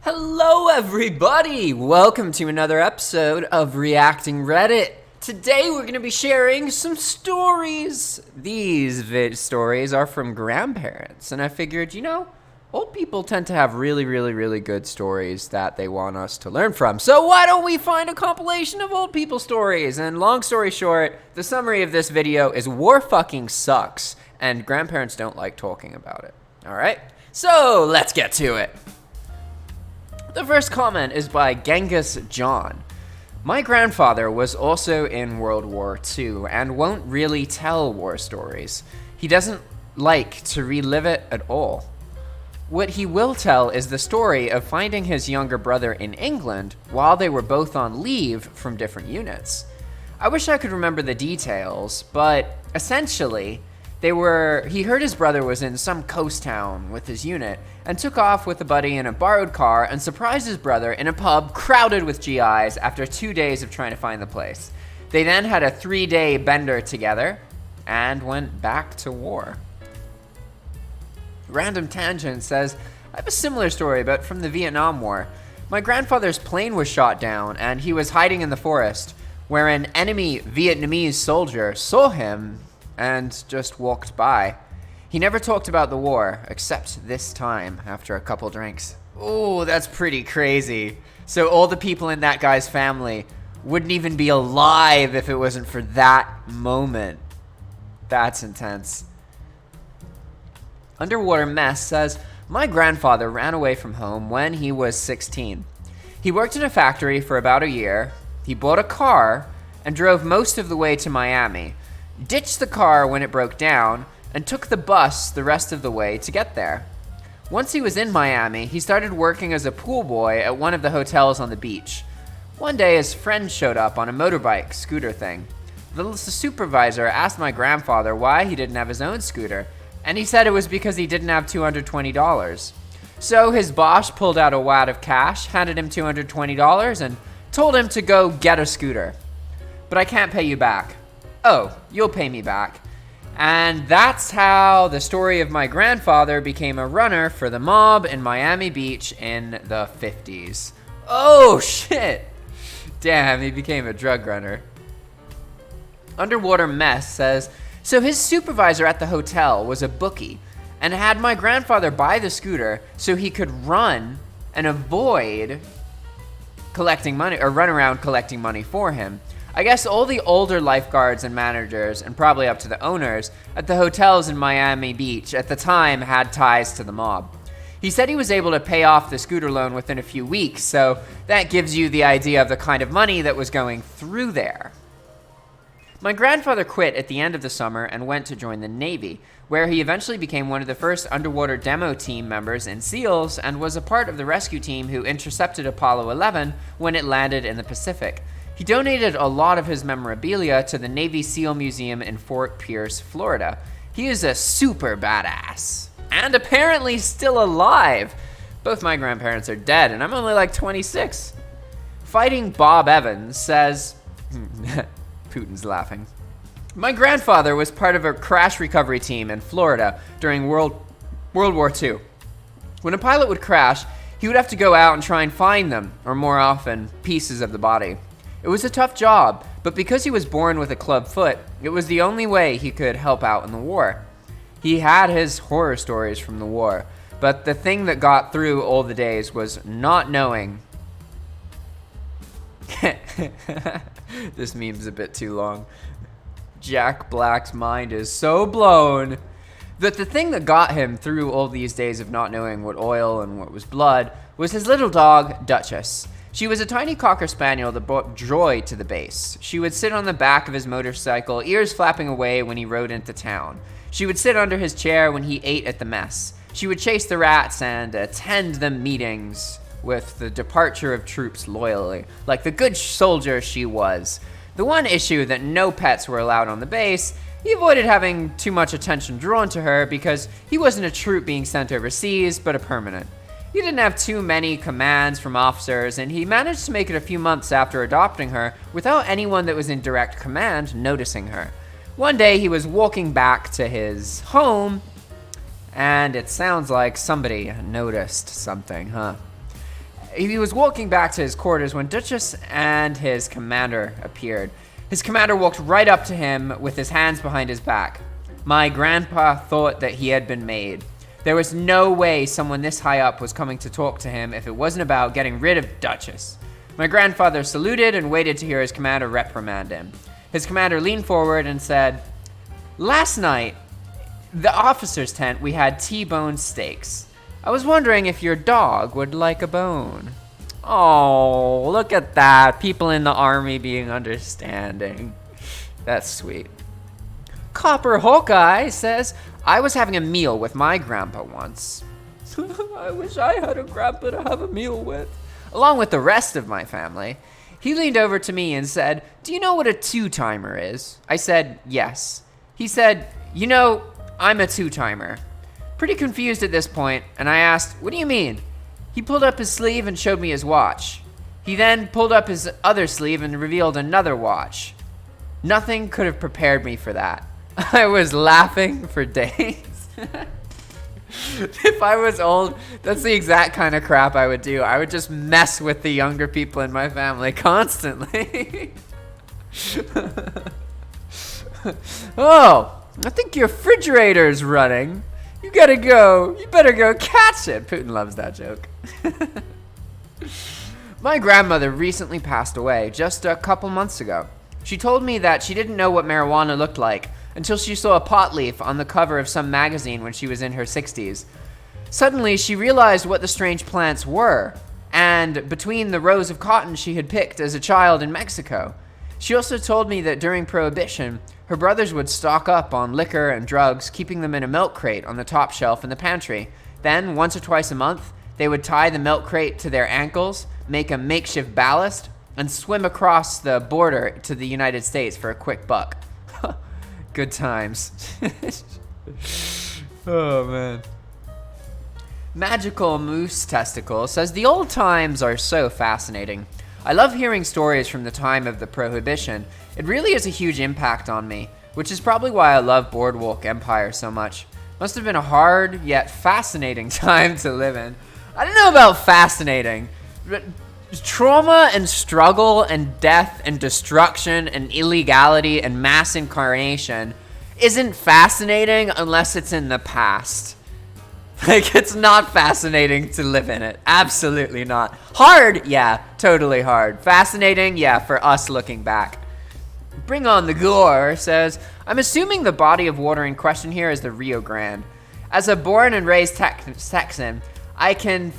Hello everybody! Welcome to another episode of Reacting Reddit. Today we're going to be sharing some stories. These stories are from grandparents, and I figured, old people tend to have really good stories that they want us to learn from. So why don't we find a compilation of old people stories? And long story short, the summary of this video is war fucking sucks, and grandparents don't like talking about it. Alright? So let's get to it. The first comment is by Genghis John. My grandfather was also in World War II and won't really tell war stories. He doesn't like to relive it at all. What he will tell is the story of finding his younger brother in England while they were both on leave from different units. I wish I could remember the details, but essentially, he heard his brother was in some coast town with his unit and took off with a buddy in a borrowed car and surprised his brother in a pub crowded with GIs after 2 days of trying to find the place. They then had a 3-day bender together and went back to war. Random Tangent says, I have a similar story, but from the Vietnam War. My grandfather's plane was shot down and he was hiding in the forest, where an enemy Vietnamese soldier saw him and just walked by. He never talked about the war, except this time after a couple drinks. Oh, that's pretty crazy. So all the people in that guy's family wouldn't even be alive if it wasn't for that moment. That's intense. Underwater Mess says, my grandfather ran away from home when he was 16. He worked in a factory for about a year. He bought a car and drove most of the way to Miami, ditched the car when it broke down, and took the bus the rest of the way to get there. Once he was in Miami, he started working as a pool boy at one of the hotels on the beach. One day, his friend showed up on a motorbike scooter thing. The supervisor asked my grandfather why he didn't have his own scooter, and he said it was because he didn't have $220. So his boss pulled out a wad of cash, handed him $220, and told him to go get a scooter. But I can't pay you back. Oh, you'll pay me back. And that's how the story of my grandfather became a runner for the mob in Miami Beach in the 50s. Oh, shit. Damn, he became a drug runner. Underwater Mess says, so his supervisor at the hotel was a bookie and had my grandfather buy the scooter so he could run and avoid collecting money, or run around collecting money for him. I guess all the older lifeguards and managers, and probably up to the owners, at the hotels in Miami Beach at the time had ties to the mob. He said he was able to pay off the scooter loan within a few weeks, so that gives you the idea of the kind of money that was going through there. My grandfather quit at the end of the summer and went to join the Navy, where he eventually became one of the first underwater demo team members in SEALs and was a part of the rescue team who intercepted Apollo 11 when it landed in the Pacific. He donated a lot of his memorabilia to the Navy SEAL Museum in Fort Pierce, Florida. He is a super badass. And apparently still alive. Both my grandparents are dead, and I'm only like 26. Fighting Bob Evans says... Putin's laughing. My grandfather was part of a crash recovery team in Florida during World War II. When a pilot would crash, he would have to go out and try and find them, or more often, pieces of the body. It was a tough job, but because he was born with a club foot, it was the only way he could help out in the war. He had his horror stories from the war, but the thing that got through all the days was not knowing. This meme's a bit too long. Jack Black's mind is so blown. That the thing that got him through all these days of not knowing what oil and what was blood was his little dog, Duchess. She was a tiny Cocker Spaniel that brought joy to the base. She would sit on the back of his motorcycle, ears flapping away when he rode into town. She would sit under his chair when he ate at the mess. She would chase the rats and attend the meetings with the departure of troops loyally, like the good soldier she was. The one issue that no pets were allowed on the base, he avoided having too much attention drawn to her because he wasn't a troop being sent overseas, but a permanent. He didn't have too many commands from officers, and he managed to make it a few months after adopting her without anyone that was in direct command noticing her. One day he was walking back to his home, and it sounds like somebody noticed something, huh? He was walking back to his quarters when Duchess and his commander appeared. His commander walked right up to him with his hands behind his back. My grandpa thought that he had been made. There was no way someone this high up was coming to talk to him if it wasn't about getting rid of Duchess. My grandfather saluted and waited to hear his commander reprimand him. His commander leaned forward and said, "Last night, the officer's tent, we had T-bone steaks. I was wondering if your dog would like a bone." Oh, look at that. People in the army being understanding. That's sweet. Copper Hawkeye says, "I was having a meal with my grandpa once." I wish I had a grandpa to have a meal with. Along with the rest of my family. He leaned over to me and said, "Do you know what a two-timer is?" I said, "Yes." He said, "You know, I'm a two-timer." Pretty confused at this point, and I asked, "What do you mean?" He pulled up his sleeve and showed me his watch. He then pulled up his other sleeve and revealed another watch. Nothing could have prepared me for that. I was laughing for days. If I was old, that's the exact kind of crap I would do. I would just mess with the younger people in my family constantly. "Oh, I think your refrigerator's running. You gotta go. You better go catch it." Putin loves that joke. My grandmother recently passed away just a couple months ago. She told me that she didn't know what marijuana looked like until she saw a pot leaf on the cover of some magazine when she was in her 60s. Suddenly, she realized what the strange plants were, and between the rows of cotton she had picked as a child in Mexico. She also told me that during Prohibition, her brothers would stock up on liquor and drugs, keeping them in a milk crate on the top shelf in the pantry. Then, once or twice a month, they would tie the milk crate to their ankles, make a makeshift ballast, and swim across the border to the United States for a quick buck. Good times. Oh, man. Magical Moose Testicle says, "The old times are so fascinating. I love hearing stories from the time of the Prohibition. It really is a huge impact on me, which is probably why I love Boardwalk Empire so much. Must have been a hard yet fascinating time to live in." I don't know about fascinating. Trauma and struggle and death and destruction and illegality and mass incarnation isn't fascinating unless it's in the past. Like, it's not fascinating to live in it. Absolutely not. Hard? Yeah, totally hard. Fascinating? Yeah, for us looking back. Bring on the gore says, "I'm assuming the body of water in question here is the Rio Grande. As a born and raised Texan, I can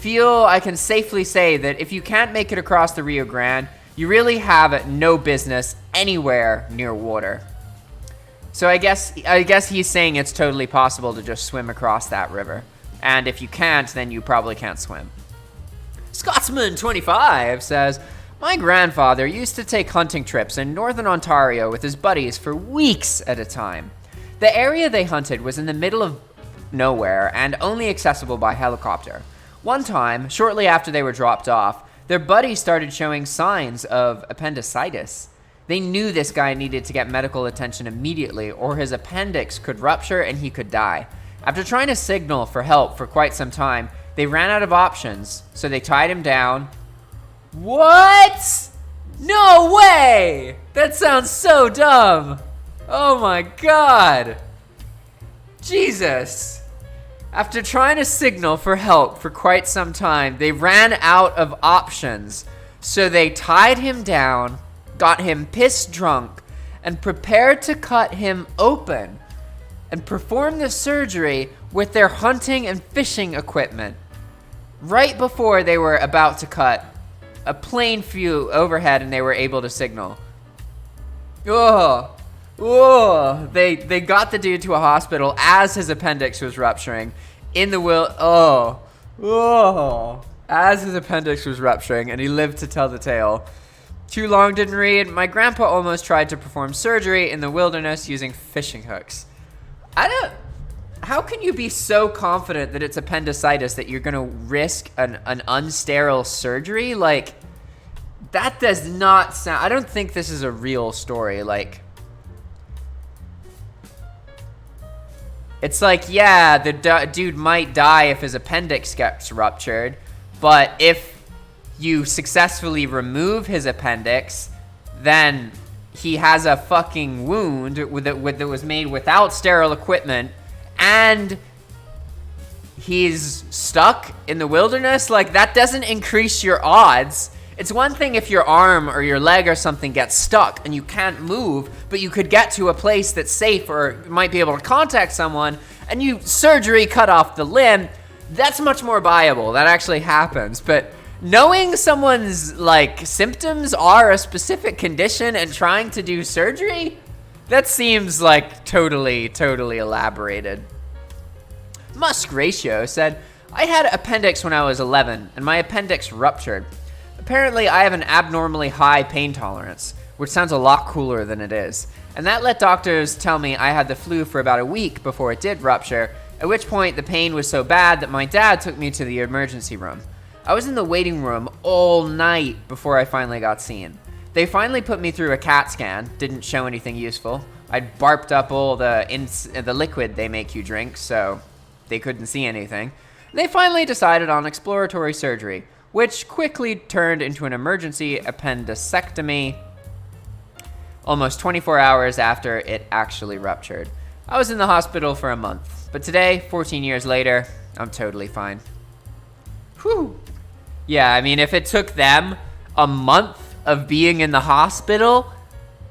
safely say that if you can't make it across the Rio Grande, you really have no business anywhere near water." So I guess he's saying it's totally possible to just swim across that river. And if you can't, then you probably can't swim. Scotsman25 says, "My grandfather used to take hunting trips in northern Ontario with his buddies for weeks at a time. The area they hunted was in the middle of nowhere and only accessible by helicopter. One time, shortly after they were dropped off, their buddy started showing signs of appendicitis. They knew this guy needed to get medical attention immediately or his appendix could rupture and he could die. After trying to signal for help for quite some time, they ran out of options, so they tied him down." What? No way! That sounds so dumb. Oh my god. Jesus. After trying to signal for help for quite some time, they ran out of options. So they tied him down, got him pissed drunk, and prepared to cut him open and perform the surgery with their hunting and fishing equipment. Right before they were about to cut, a plane flew overhead and they were able to signal. They got the dude to a hospital as his appendix was rupturing. As his appendix was rupturing, and he lived to tell the tale. Too long didn't read. My grandpa almost tried to perform surgery in the wilderness using fishing hooks. How can you be so confident that it's appendicitis that you're gonna risk an unsterile surgery? Like, that does not sound. I don't think this is a real story. Like, it's like, yeah, the dude might die if his appendix gets ruptured, but if You successfully remove his appendix, then he has a fucking wound that was made without sterile equipment, and he's stuck in the wilderness. Like, that doesn't increase your odds. It's one thing if your arm or your leg or something gets stuck and you can't move, but you could get to a place that's safe or might be able to contact someone, and you surgery cut off the limb. That's much more viable. That actually happens. But knowing someone's, like, symptoms are a specific condition and trying to do surgery, that seems like totally elaborated. Musk Ratio said, I had appendix when I was 11 and my appendix ruptured. Apparently I have an abnormally high pain tolerance, which sounds a lot cooler than it is. And that let doctors tell me I had the flu for about a week before it did rupture, at which point the pain was so bad that my dad took me to the emergency room. I was in the waiting room all night before I finally got seen. They finally put me through a CAT scan, didn't show anything useful. I'd barfed up all the liquid they make you drink, so they couldn't see anything. They finally decided on exploratory surgery, which quickly turned into an emergency appendectomy almost 24 hours after it actually ruptured. I was in the hospital for a month, but today, 14 years later, I'm totally fine. Whew. Yeah, I mean, if it took them a month of being in the hospital,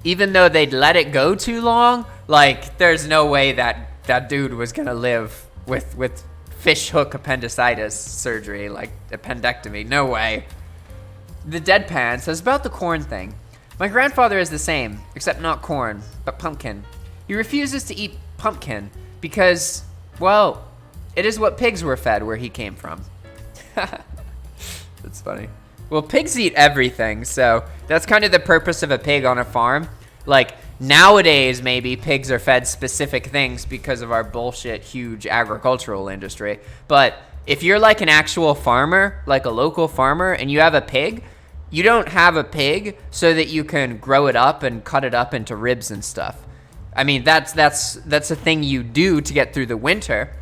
even though they'd let it go too long, like, there's no way that dude was gonna live with fish hook appendicitis surgery, like appendectomy. No way. The Deadpan says about the corn thing. My grandfather is the same, except not corn, but pumpkin. He refuses to eat pumpkin because, well, it is what pigs were fed where he came from. That's funny. Well, pigs eat everything, so that's kind of the purpose of a pig on a farm. Like, nowadays, maybe pigs are fed specific things because of our bullshit huge agricultural industry. But if you're like an actual farmer, like a local farmer, and you have a pig, you don't have a pig so that you can grow it up and cut it up into ribs and stuff. I mean, that's a thing you do to get through the winter.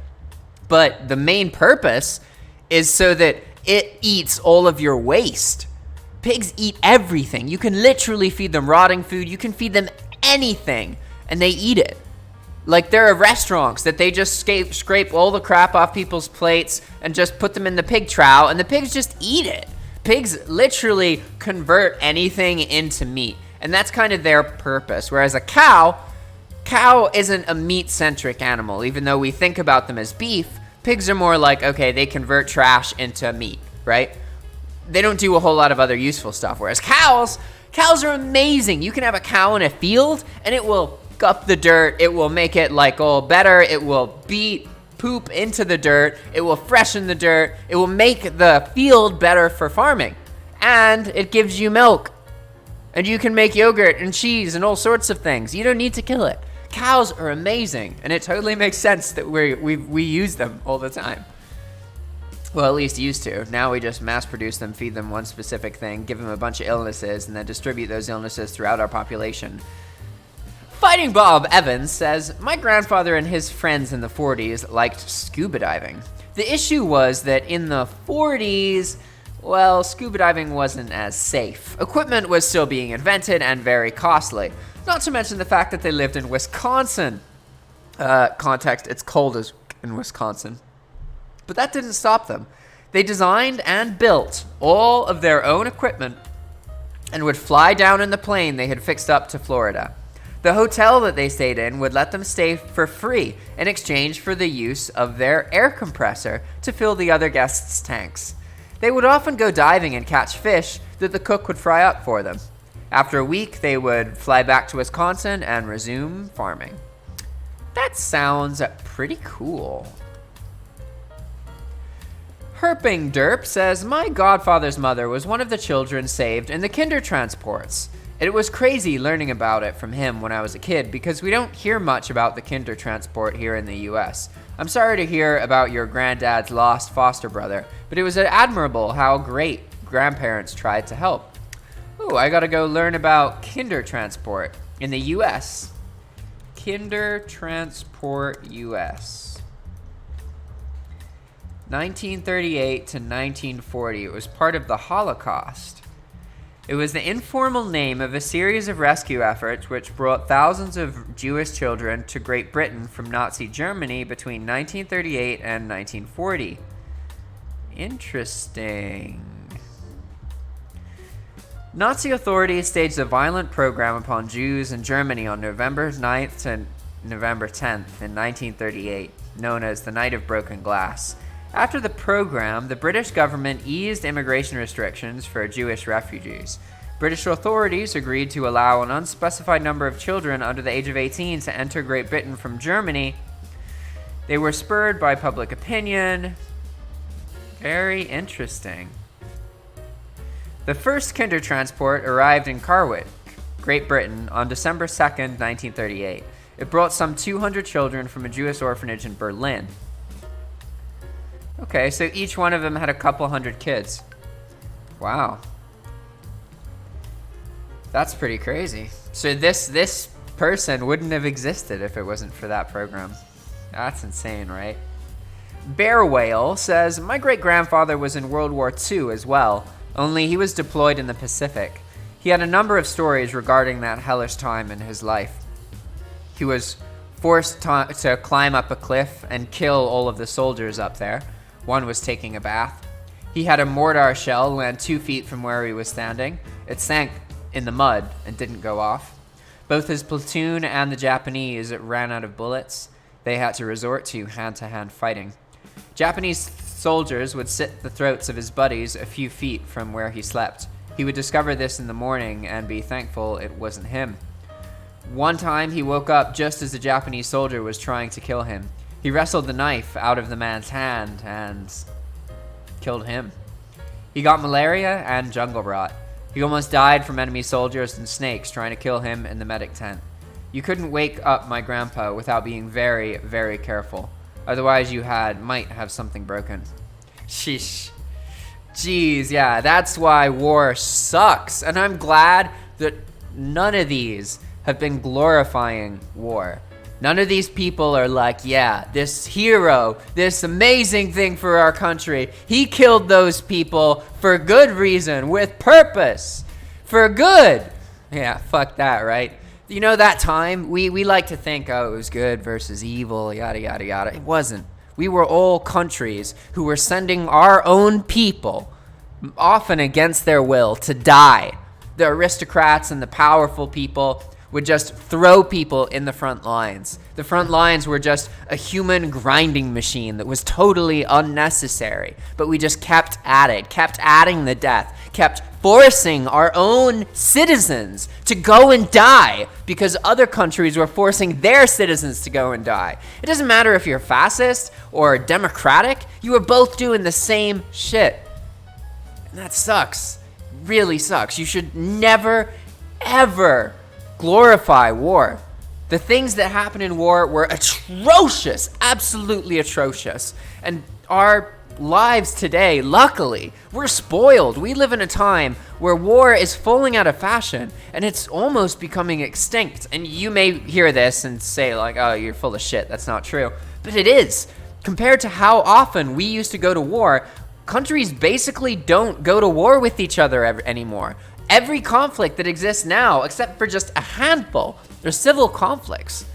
But the main purpose is so that it eats all of your waste. Pigs eat everything. You can literally feed them rotting food. You can feed them anything, and they eat it. Like, there are restaurants that they just scrape all the crap off people's plates and just put them in the pig trough, and the pigs just eat it. Pigs literally convert anything into meat, and that's kind of their purpose. Whereas a cow isn't a meat-centric animal. Even though we think about them as beef, pigs are more like, okay, they convert trash into meat, right? They don't do a whole lot of other useful stuff. Whereas cows are amazing. You can have a cow in a field and it will up the dirt. It will make it like all better. It will beat poop into the dirt. It will freshen the dirt. It will make the field better for farming. And it gives you milk. And you can make yogurt and cheese and all sorts of things. You don't need to kill it. Cows are amazing. And it totally makes sense that we use them all the time. Well, at least used to. Now we just mass produce them, feed them one specific thing, give them a bunch of illnesses, and then distribute those illnesses throughout our population. Fighting Bob Evans says, my grandfather and his friends in the 40s liked scuba diving. The issue was that in the 40s, well, scuba diving wasn't as safe. Equipment was still being invented and very costly. Not to mention the fact that they lived in Wisconsin. Context, it's cold as in Wisconsin. But that didn't stop them. They designed and built all of their own equipment and would fly down in the plane they had fixed up to Florida. The hotel that they stayed in would let them stay for free in exchange for the use of their air compressor to fill the other guests' tanks. They would often go diving and catch fish that the cook would fry up for them. After a week, they would fly back to Wisconsin and resume farming. That sounds pretty cool. Herping Derp says, my godfather's mother was one of the children saved in the Kindertransports. It was crazy learning about it from him when I was a kid because we don't hear much about the Kindertransport here in the US. I'm sorry to hear about your granddad's lost foster brother, but it was admirable how great grandparents tried to help. Ooh, I gotta go learn about Kindertransport in the US. Kindertransport US. 1938 to 1940. It was part of the Holocaust. It was the informal name of a series of rescue efforts which brought thousands of Jewish children to Great Britain from Nazi Germany between 1938 and 1940. Interesting. Nazi authorities staged a violent program upon Jews in Germany on November 9th to November 10th in 1938, known as the Night of Broken Glass. After the program, the British government eased immigration restrictions for Jewish refugees. British authorities agreed to allow an unspecified number of children under the age of 18 to enter Great Britain from Germany. They were spurred by public opinion. Very interesting. The first kinder transport arrived in Carwick, Great Britain, on December 2nd, 1938. It brought some 200 children from a Jewish orphanage in Berlin. Okay, so each one of them had a couple hundred kids. Wow. That's pretty crazy. So this person wouldn't have existed if it wasn't for that program. That's insane, right? Bear Whale says, my great-grandfather was in World War II as well, only he was deployed in the Pacific. He had a number of stories regarding that hellish time in his life. He was forced to climb up a cliff and kill all of the soldiers up there. One was taking a bath. He had a mortar shell land 2 feet from where he was standing. It sank in the mud and didn't go off. Both his platoon and the Japanese ran out of bullets. They had to resort to hand-to-hand fighting. Japanese soldiers would slit the throats of his buddies a few feet from where he slept. He would discover this in the morning and be thankful it wasn't him. One time he woke up just as a Japanese soldier was trying to kill him. He wrestled the knife out of the man's hand and killed him. He got malaria and jungle rot. He almost died from enemy soldiers and snakes trying to kill him in the medic tent. You couldn't wake up my grandpa without being very, very careful. Otherwise you might have something broken. Sheesh. Jeez, yeah, that's why war sucks. And I'm glad that none of these have been glorifying war. None of these people are like, yeah, this hero, this amazing thing for our country, he killed those people for good reason, with purpose, for good. Yeah, fuck that, right? You know that time, we like to think, oh, it was good versus evil, yada, yada, yada. It wasn't. We were all countries who were sending our own people, often against their will, to die. The aristocrats and the powerful people would just throw people in the front lines. The front lines were just a human grinding machine that was totally unnecessary. But we just kept at it, kept adding the death, kept forcing our own citizens to go and die because other countries were forcing their citizens to go and die. It doesn't matter if you're fascist or democratic, you are both doing the same shit. And that sucks. Really sucks. You should never, ever glorify war. The things that happened in war were atrocious, absolutely atrocious. And our lives today, luckily, we're spoiled. We live in a time where war is falling out of fashion and it's almost becoming extinct. And you may hear this and say like, oh, you're full of shit. That's not true. But it is. Compared to how often we used to go to war, countries basically don't go to war with each other anymore. Every conflict that exists now, except for just a handful, are civil conflicts.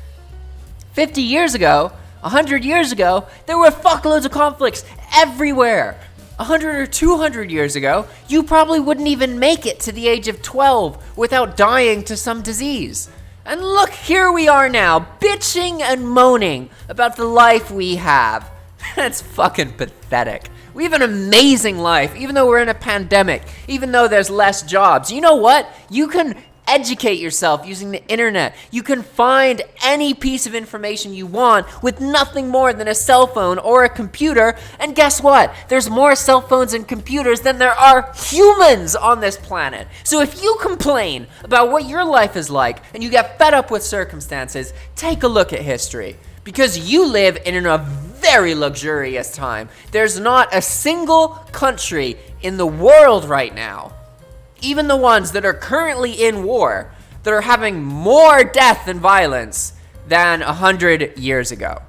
50 years ago, 100 years ago, there were fuckloads of conflicts everywhere. 100 or 200 years ago, you probably wouldn't even make it to the age of 12 without dying to some disease. And look, here we are now, bitching and moaning about the life we have. That's fucking pathetic. We have an amazing life, even though we're in a pandemic, even though there's less jobs. You know what? You can educate yourself using the internet. You can find any piece of information you want with nothing more than a cell phone or a computer. And guess what? There's more cell phones and computers than there are humans on this planet. So if you complain about what your life is like and you get fed up with circumstances, take a look at history. Because you live in a very luxurious time. There's not a single country in the world right now, even the ones that are currently in war, that are having more death and violence than 100 years ago.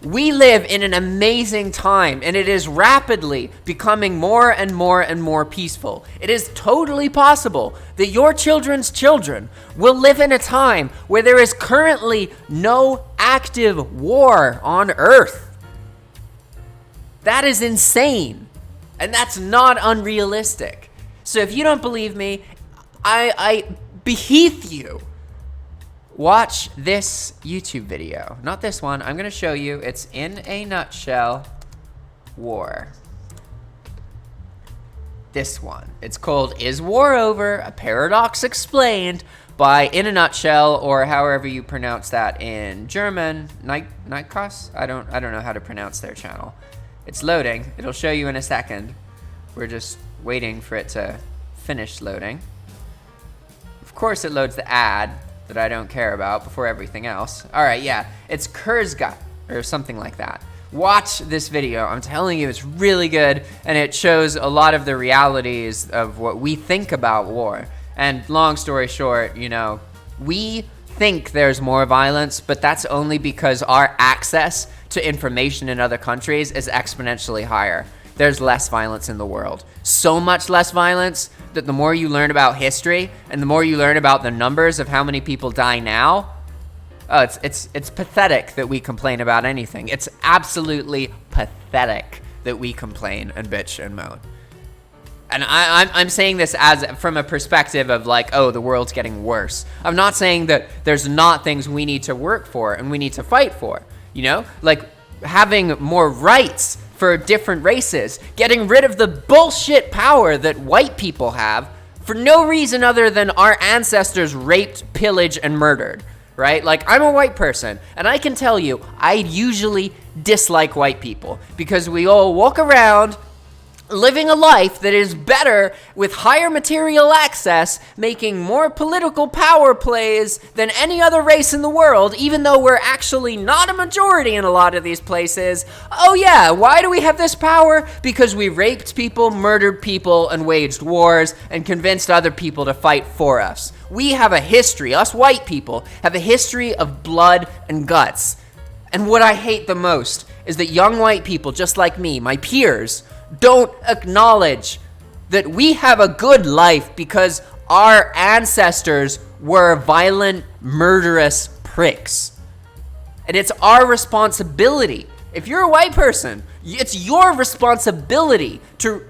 We live in an amazing time, and it is rapidly becoming more and more and more peaceful. It is totally possible that your children's children will live in a time where there is currently no active war on Earth. That is insane, and that's not unrealistic. So if you don't believe me, I beheath you. Watch this YouTube video. Not this one. I'm going to show you. It's in a nutshell. War. This one. It's called Is War Over? A Paradox Explained by In a Nutshell, or however you pronounce that in German. Nightcross? I don't know how to pronounce their channel. It's loading. It'll show you in a second. We're just waiting for it to finish loading. Of course it loads the ad that I don't care about before everything else. All right, yeah, it's Kurzgut or something like that. Watch this video. I'm telling you, it's really good, and it shows a lot of the realities of what we think about war. And long story short, you know, we think there's more violence, but that's only because our access to information in other countries is exponentially higher. There's less violence in the world. So much less violence that the more you learn about history and the more you learn about the numbers of how many people die now, it's pathetic that we complain about anything. It's absolutely pathetic that we complain and bitch and moan. And I'm saying this as from a perspective of like, oh, the world's getting worse. I'm not saying that there's not things we need to work for and we need to fight for, you know? Like having more rights for different races, getting rid of the bullshit power that white people have for no reason other than our ancestors raped, pillaged, and murdered, right? Like, I'm a white person, and I can tell you, I usually dislike white people because we all walk around living a life that is better with higher material access, making more political power plays than any other race in the world, even though we're actually not a majority in a lot of these places. Oh yeah, why do we have this power? Because we raped people, murdered people, and waged wars, and convinced other people to fight for us. We have a history, us white people, have a history of blood and guts. And what I hate the most is that young white people, just like me, my peers, don't acknowledge that we have a good life because our ancestors were violent, murderous pricks. And it's our responsibility. If you're a white person, it's your responsibility to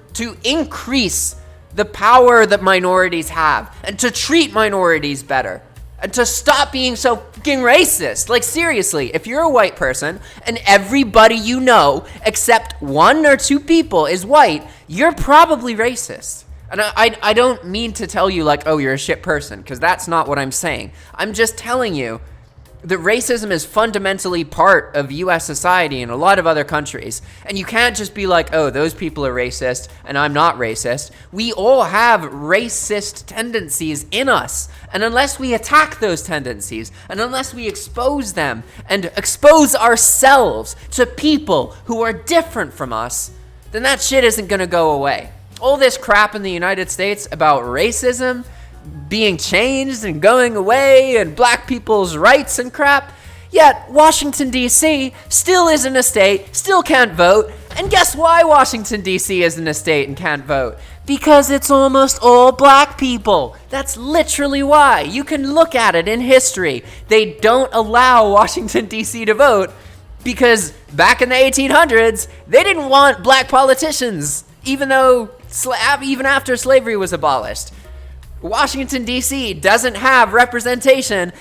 increase the power that minorities have and to treat minorities better. And to stop being so fucking racist. Like, seriously, if you're a white person and everybody you know except one or two people is white, you're probably racist. And I don't mean to tell you like, oh, you're a shit person, because that's not what I'm saying. I'm just telling you that racism is fundamentally part of U.S. society and a lot of other countries. And you can't just be like, oh, those people are racist and I'm not racist. We all have racist tendencies in us. And unless we attack those tendencies, and unless we expose them and expose ourselves to people who are different from us, then that shit isn't going to go away. All this crap in the United States about racism being changed and going away and black people's rights and crap, yet Washington, D.C. still isn't a state, still can't vote. And guess why Washington, D.C. isn't a state and can't vote? Because it's almost all black people. That's literally why. You can look at it in history. They don't allow Washington, D.C. to vote because back in the 1800s, they didn't want black politicians, even after slavery was abolished. Washington, D.C. doesn't have representation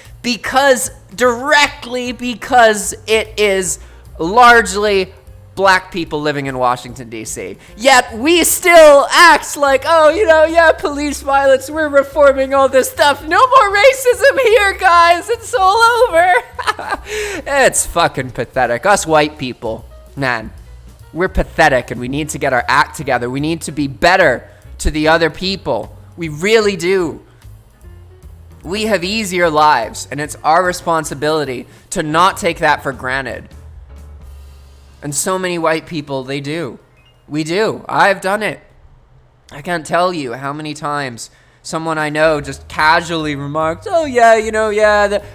directly because it is largely black people living in Washington, D.C. Yet we still act like, oh, yeah, police violence, we're reforming all this stuff. No more racism here, guys. It's all over. It's fucking pathetic. Us white people, man, we're pathetic and we need to get our act together. We need to be better to the other people. We really do. We have easier lives, and it's our responsibility to not take that for granted. And so many white people, they do. We do. I've done it. I can't tell you how many times someone I know just casually remarked, oh yeah,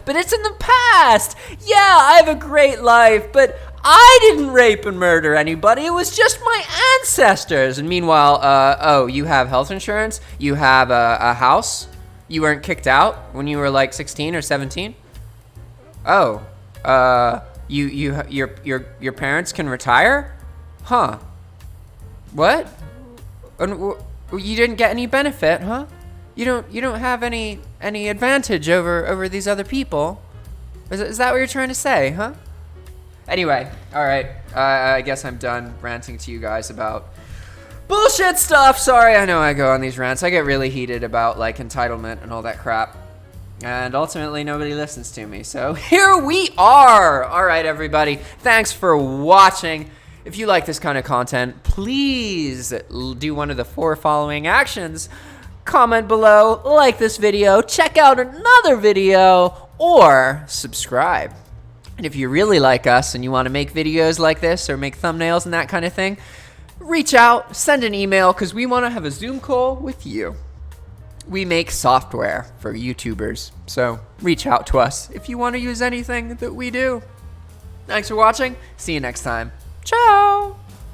but it's in the past. Yeah, I have a great life, but I didn't rape and murder anybody. It was just my ancestors. And meanwhile, oh, you have health insurance? You have a house? You weren't kicked out when you were like 16 or 17? Oh, your parents can retire? Huh. What? You didn't get any benefit, huh? You don't have any advantage over these other people? Is that what you're trying to say, huh? Anyway, all right. I guess I'm done ranting to you guys about bullshit stuff. Sorry, I know I go on these rants. I get really heated about like entitlement and all that crap. And ultimately, nobody listens to me. So here we are. All right, everybody. Thanks for watching. If you like this kind of content, please do one of the 4 following actions. Comment below, like this video, check out another video, or subscribe. And if you really like us and you want to make videos like this or make thumbnails and that kind of thing, reach out, send an email, because we want to have a Zoom call with you. We make software for YouTubers, so reach out to us if you want to use anything that we do. Thanks for watching. See you next time. Ciao!